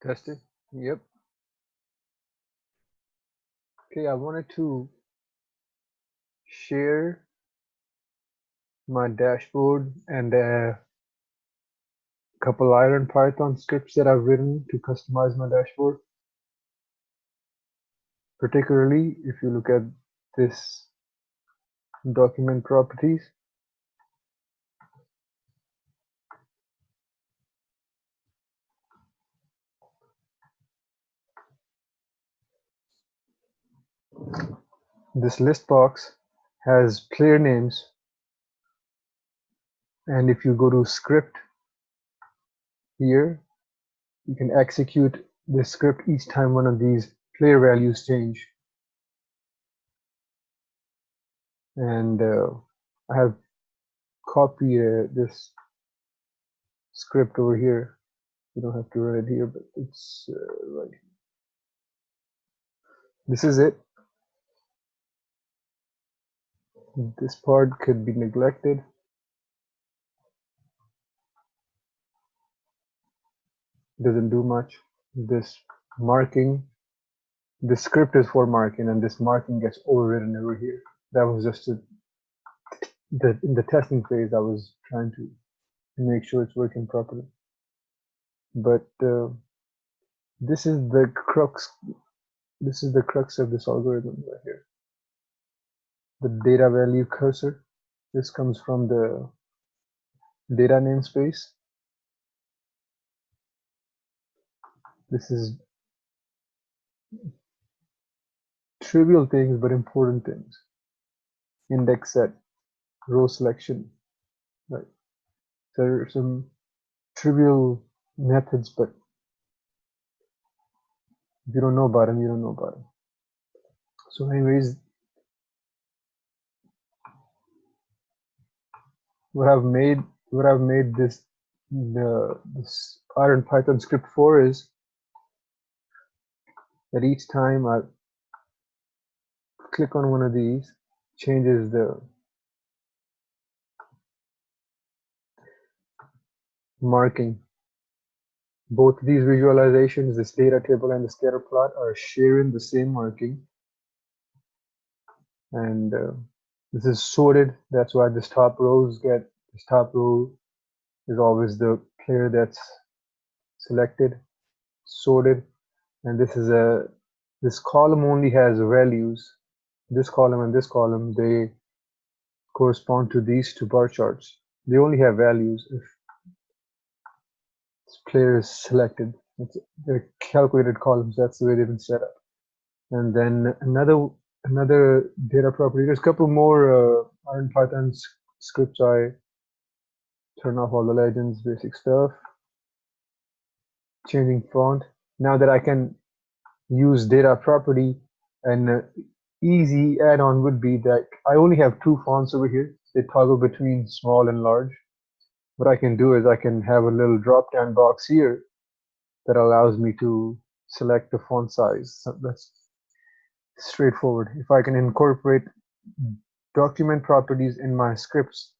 Tested. Yep. Okay, I wanted to share my dashboard and a couple Ironpython scripts that I've written to customize my dashboard. Particularly if you look at this document properties. This list box has player names, and if you go to script here, you can execute the script each time one of these player values change. And I have copied this script over here. You don't have to run it here, but it's right here. This is it. This part could be neglected. Doesn't do much. This marking, the script is for marking, and this marking gets overridden over here. That was just in the testing phase. I was trying to make sure it's working properly. But this is the crux. This is the crux of this algorithm right here. The data value cursor. This comes from the data namespace. This is trivial things but important things. Index set, row selection, right? There are some trivial methods, but if you don't know about them, you don't know about them. So anyways, what I've made this Ironpython script for is that each time I click on one of these, changes the marking. Both these visualizations, this data table and the scatter plot, are sharing the same marking. And this is sorted. That's why this top row is always the player that's selected, sorted. And this column only has values. This column and this column, they correspond to these two bar charts. They only have values if this player is selected. They're calculated columns. That's the way they've been set up. And then another data property. There's a couple more Ironpython scripts. I turn off all the legends, basic stuff. Changing font. Now that I can use data property, an easy add-on would be that I only have two fonts over here. They toggle between small and large. What I can do is I can have a little drop-down box here that allows me to select the font size. So that's straightforward. If I can incorporate document properties in my scripts,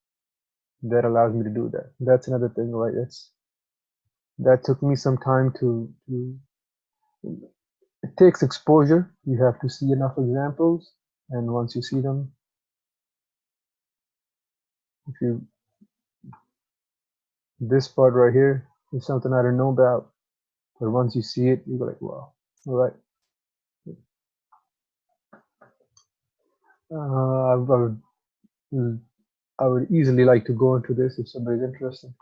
that allows me to do that. That's another thing, right? That took me some time to it takes exposure. You have to see enough examples, and once you see them, this part right here is something I don't know about, but once you see it, you go like, wow, all right. I would easily like to go into this if somebody's interested,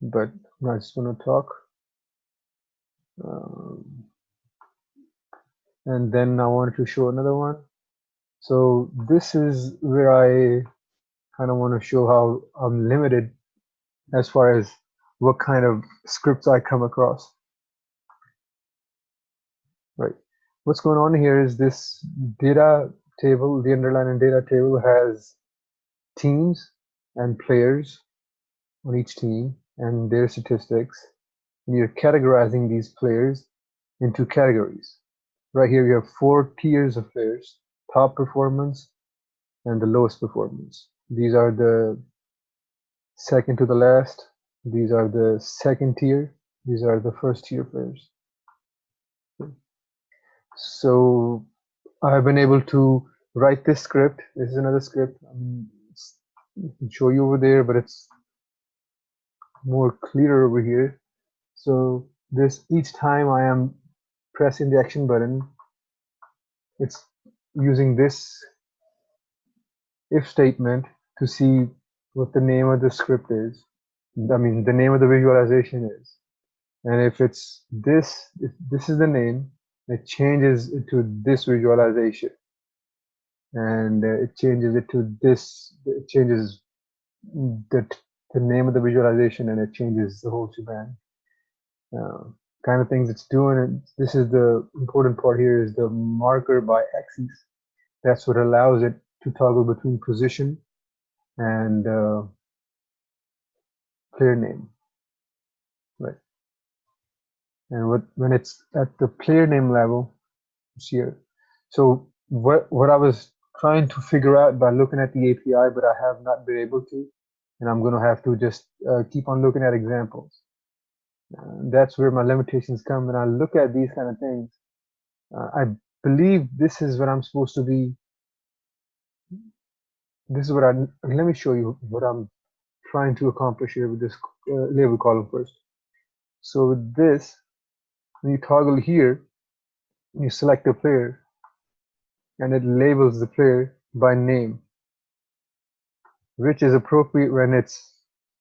but I'm not just going to talk. And then I wanted to show another one. So this is where I kind of want to show how I'm limited as far as what kind of scripts I come across. Right. What's going on here is this data table, the underlying data table has teams and players on each team and their statistics. And you're categorizing these players into categories. Right here, you have 4 tiers of players: top performance and the lowest performance. These are the second to the last. These are the second tier. These are the first tier players. So I have been able to write this script. This is another script. I can show you over there, but it's more clear over here. So this each time I am pressing the action button, it's using this if statement to see what the name of the script is. I mean, the name of the visualization is. And if it's this, if this is the name, it changes it to this visualization. And it changes it to this, it changes the, the name of the visualization, and it changes the whole shebang. Kind of things it's doing. And this is the important part here, is the marker by axis. That's what allows it to toggle between position and player name, right? And when it's at the player name level, it's here. So what I was trying to figure out by looking at the API, but I have not been able to, and I'm going to have to just keep on looking at examples. That's where my limitations come when I look at these kind of things. I believe this is what I'm supposed to be. This is what let me show you what I'm trying to accomplish here with this label column first. So with this, when you toggle here, you select a player, and it labels the player by name, which is appropriate when it's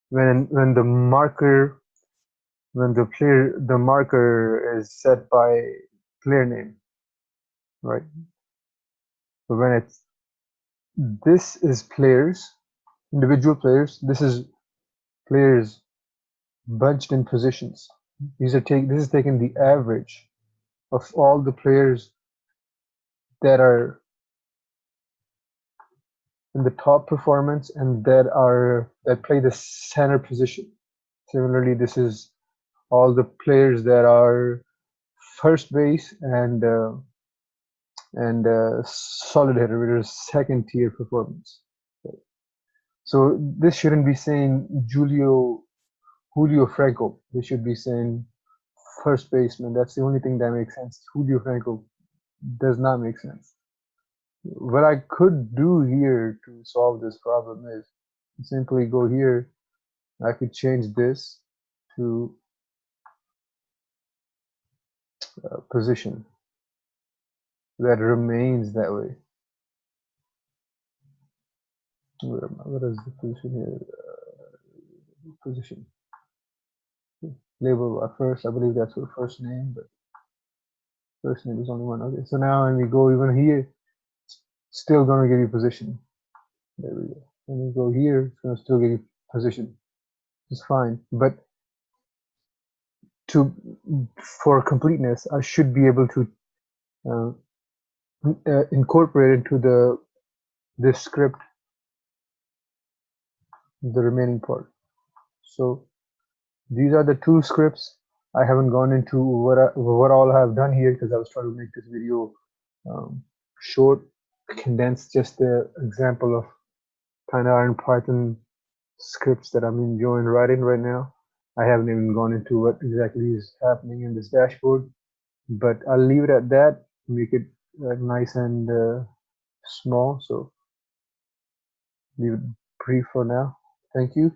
when the marker the marker is set by player name, right? But when it's this is players, individual players. This is players bunched in positions. This is taking the average of all the players that are in the top performance and that play the center position. Similarly, this is all the players that are first base and solid hitter, which is second tier performance. So this shouldn't be saying Julio Franco. This should be saying first baseman. That's the only thing that makes sense. Julio Franco does not make sense. What I could do here to solve this problem is simply go here. I could change this to position. That remains that way. What is the position here? Position. Label first. I believe that's for first name, but first name is only one. Okay, so now when we go even here, still gonna give you position. There we go. When we go here, it's gonna still give you position. It's fine, but for completeness, I should be able to incorporate into this script the remaining part. So these are the two scripts. I haven't gone into what all I have done here because I was trying to make this video short, condensed, just the example of kind of Ironpython scripts that I'm enjoying writing right now. I haven't even gone into what exactly is happening in this dashboard, but I'll leave it at that, make it nice and small. So leave it brief for now. Thank you.